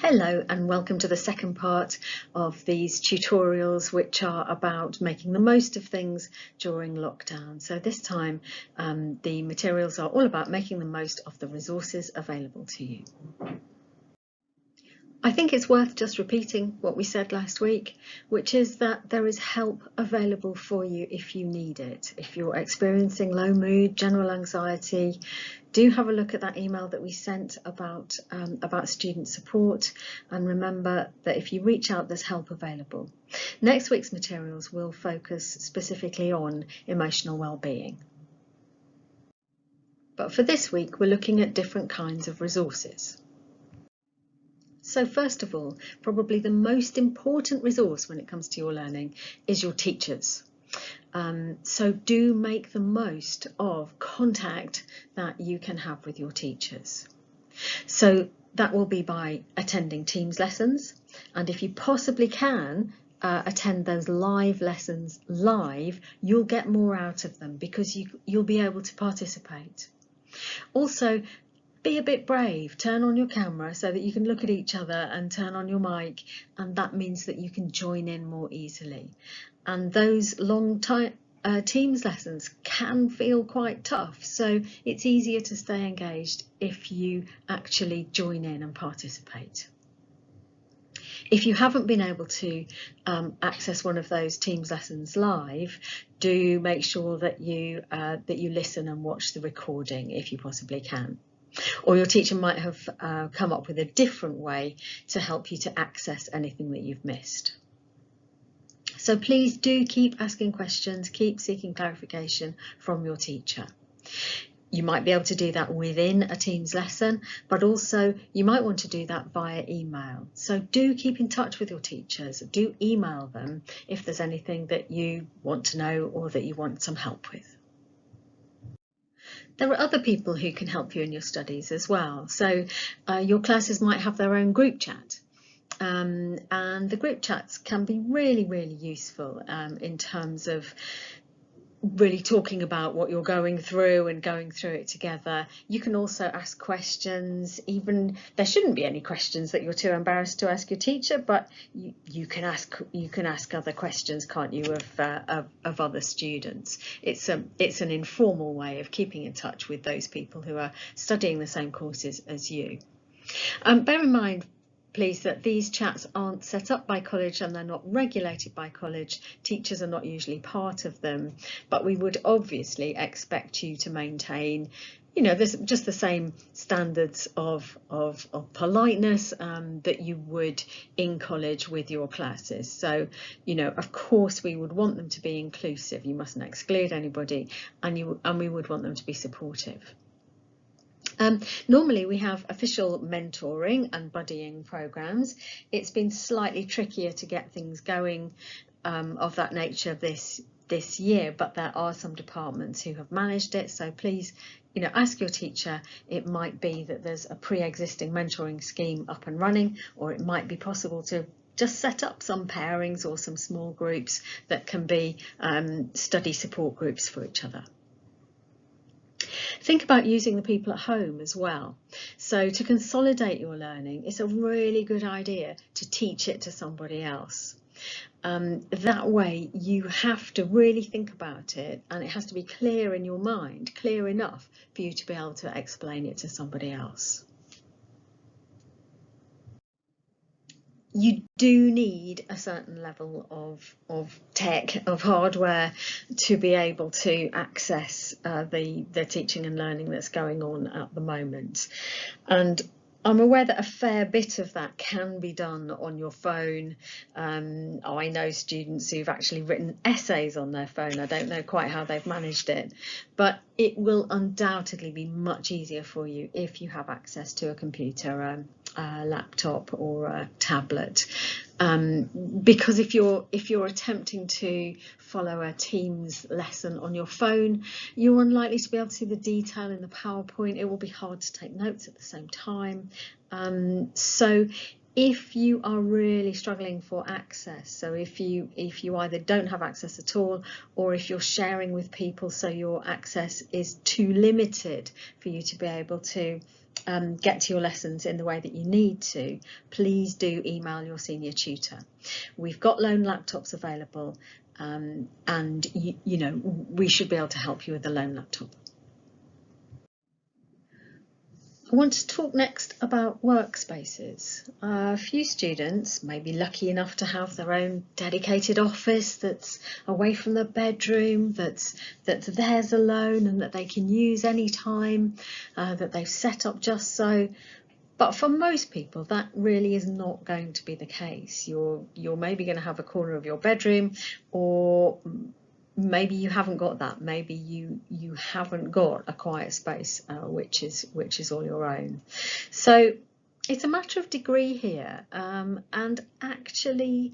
Hello and welcome to the second part of these tutorials, which are about making the most of things during lockdown. So this time the materials are all about making the most of the resources available to you. I think it's worth just repeating what we said last week, which is that there is help available for you if you need it. If you're experiencing low mood, general anxiety, do have a look at that email that we sent about student support, and remember that if you reach out, there's help available. Next week's materials will focus specifically on emotional well-being. But for this week, we're looking at different kinds of resources. So first of all, probably the most important resource when it comes to your learning is your teachers. So do make the most of contact that you can have with your teachers. So that will be by attending Teams lessons, and if you possibly can attend those live lessons live, you'll get more out of them because you'll be able to participate. Also, be a bit brave, turn on your camera so that you can look at each other and turn on your mic, and that means that you can join in more easily. And those long time Teams lessons can feel quite tough, so it's easier to stay engaged if you actually join in and participate. If you haven't been able to access one of those Teams lessons live, do make sure that you listen and watch the recording if you possibly can. Or your teacher might have come up with a different way to help you to access anything that you've missed. So please do keep asking questions, keep seeking clarification from your teacher. You might be able to do that within a Teams lesson, but also you might want to do that via email. So do keep in touch with your teachers, do email them if there's anything that you want to know or that you want some help with. There are other people who can help you in your studies as well. So your classes might have their own group chat. And the group chats can be really, really useful in terms of really talking about what you're going through and going through it together. You can also ask questions. Even there shouldn't be any questions that you're too embarrassed to ask your teacher, but you can ask other questions, can't you, of other students. It's an informal way of keeping in touch with those people who are studying the same courses as you. Bear in mind, please, that these chats aren't set up by college and they're not regulated by college. Teachers are not usually part of them, but we would obviously expect you to maintain, there's just the same standards of politeness that you would in college with your classes. So, of course we would want them to be inclusive. You mustn't exclude anybody, and we would want them to be supportive. Normally we have official mentoring and buddying programs. It's been slightly trickier to get things going of that nature this year, but there are some departments who have managed it. So please, ask your teacher. It might be that there's a pre-existing mentoring scheme up and running, or it might be possible to just set up some pairings or some small groups that can be study support groups for each other. Think about using the people at home as well. So to consolidate your learning, it's a really good idea to teach it to somebody else. That way you have to really think about it, and it has to be clear in your mind, clear enough for you to be able to explain it to somebody else. You do need a certain level of tech, of hardware, to be able to access the teaching and learning that's going on at the moment. And I'm aware that a fair bit of that can be done on your phone. I know students who've actually written essays on their phone. I don't know quite how they've managed it, but it will undoubtedly be much easier for you if you have access to a computer, a laptop or a tablet. Because if you're attempting to follow a Teams lesson on your phone, you're unlikely to be able to see the detail in the PowerPoint. It will be hard to take notes at the same time. So if you are really struggling for access, so if you either don't have access at all, or if you're sharing with people so your access is too limited for you to be able to get to your lessons in the way that you need to, please do email your senior tutor. We've got loan laptops available, and you know, we should be able to help you with the loan laptop. I want to talk next about workspaces. A few students may be lucky enough to have their own dedicated office that's away from the bedroom, that's theirs alone and that they can use any time, that they've set up just so. But for most people, that really is not going to be the case. You're maybe going to have a corner of your bedroom, or maybe you haven't got that. Maybe you haven't got a quiet space, which is all your own. So it's a matter of degree here, and actually,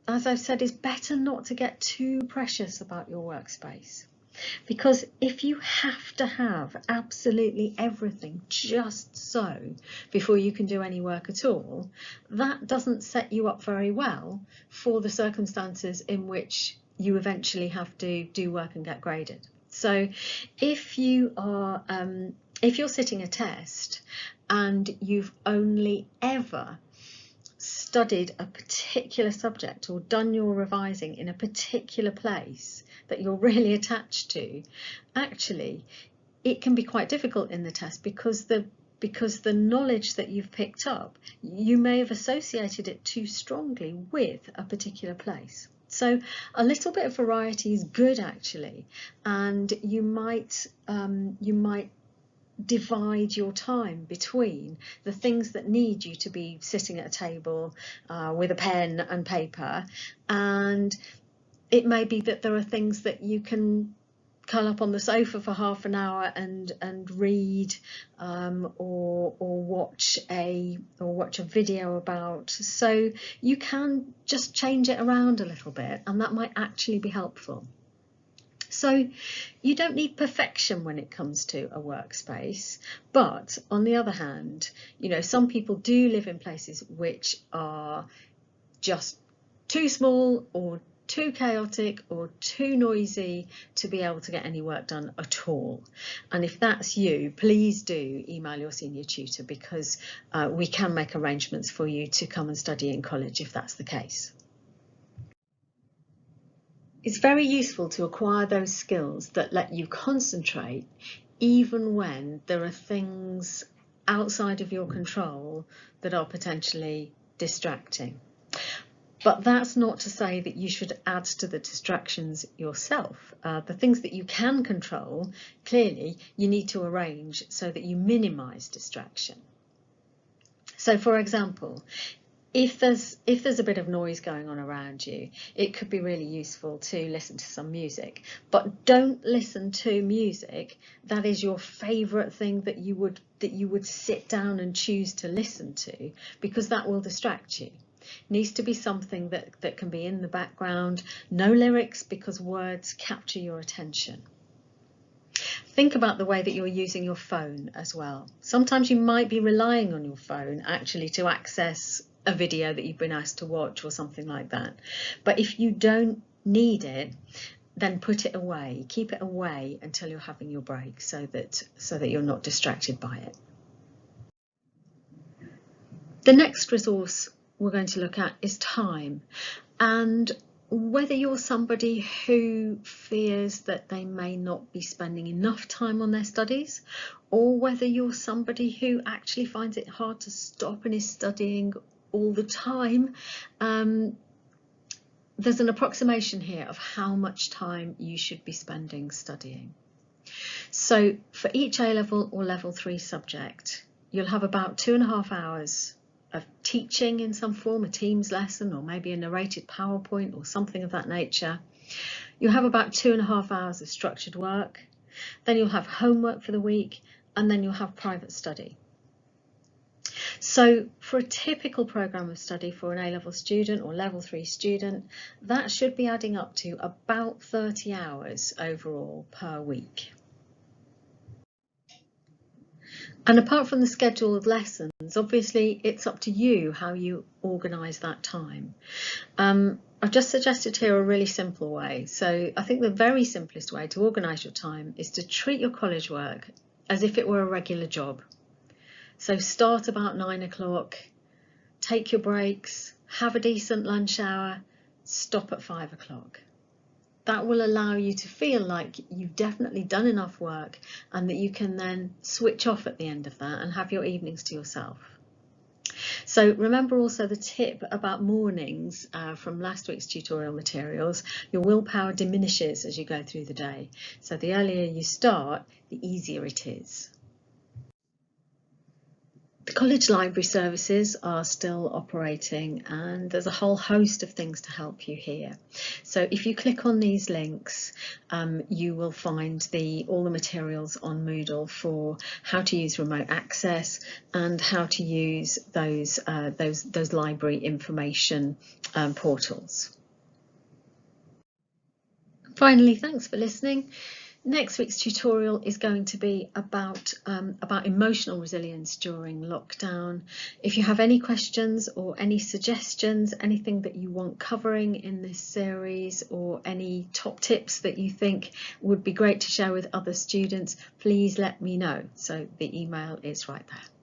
as I've said, it's better not to get too precious about your workspace. Because if you have to have absolutely everything just so before you can do any work at all, that doesn't set you up very well for the circumstances in which you eventually have to do work and get graded. So if you're sitting a test and you've only ever studied a particular subject or done your revising in a particular place that you're really attached to, actually it can be quite difficult in the test because the knowledge that you've picked up, you may have associated it too strongly with a particular place. So a little bit of variety is good actually, and you might divide your time between the things that need you to be sitting at a table with a pen and paper, and it may be that there are things that you can curl up on the sofa for half an hour and read, or watch a video about. So you can just change it around a little bit, and that might actually be helpful. So you don't need perfection when it comes to a workspace, but on the other hand, you know, some people do live in places which are just too small or too chaotic or too noisy to be able to get any work done at all. And if that's you, please do email your senior tutor, because we can make arrangements for you to come and study in college if that's the case. It's very useful to acquire those skills that let you concentrate even when there are things outside of your control that are potentially distracting. But that's not to say that you should add to the distractions yourself. The things that you can control, clearly you need to arrange so that you minimise distraction. So for example, if there's a bit of noise going on around you, it could be really useful to listen to some music. But don't listen to music that is your favourite thing that you would sit down and choose to listen to, because that will distract you. It needs to be something that can be in the background, no lyrics, because words capture your attention. Think about the way that you're using your phone as well. Sometimes you might be relying on your phone actually to access a video that you've been asked to watch or something like that. But if you don't need it, then put it away. Keep it away until you're having your break, so that you're not distracted by it. The next resource we're going to look at is time, and whether you're somebody who fears that they may not be spending enough time on their studies, or whether you're somebody who actually finds it hard to stop and is studying all the time, there's an approximation here of how much time you should be spending studying. So for each A-level or level 3 subject, you'll have about 2.5 hours of teaching in some form, a Teams lesson or maybe a narrated PowerPoint or something of that nature. You'll have about 2.5 hours of structured work, then you'll have homework for the week, and then you'll have private study. So for a typical programme of study for an A-level student or level 3 student, that should be adding up to about 30 hours overall per week. And apart from the scheduled lessons, obviously it's up to you how you organise that time. I've just suggested here a really simple way. So I think the very simplest way to organise your time is to treat your college work as if it were a regular job. So start about 9 o'clock, take your breaks, have a decent lunch hour, stop at 5 o'clock. That will allow you to feel like you've definitely done enough work and that you can then switch off at the end of that and have your evenings to yourself. So remember also the tip about mornings from last week's tutorial materials. Your willpower diminishes as you go through the day. So the earlier you start, the easier it is. The college library services are still operating and there's a whole host of things to help you here. So if you click on these links, you will find all the materials on Moodle for how to use remote access and how to use those library information portals. Finally, thanks for listening. Next week's tutorial is going to be about emotional resilience during lockdown. If you have any questions or any suggestions, anything that you want covering in this series, or any top tips that you think would be great to share with other students, please let me know. So the email is right there.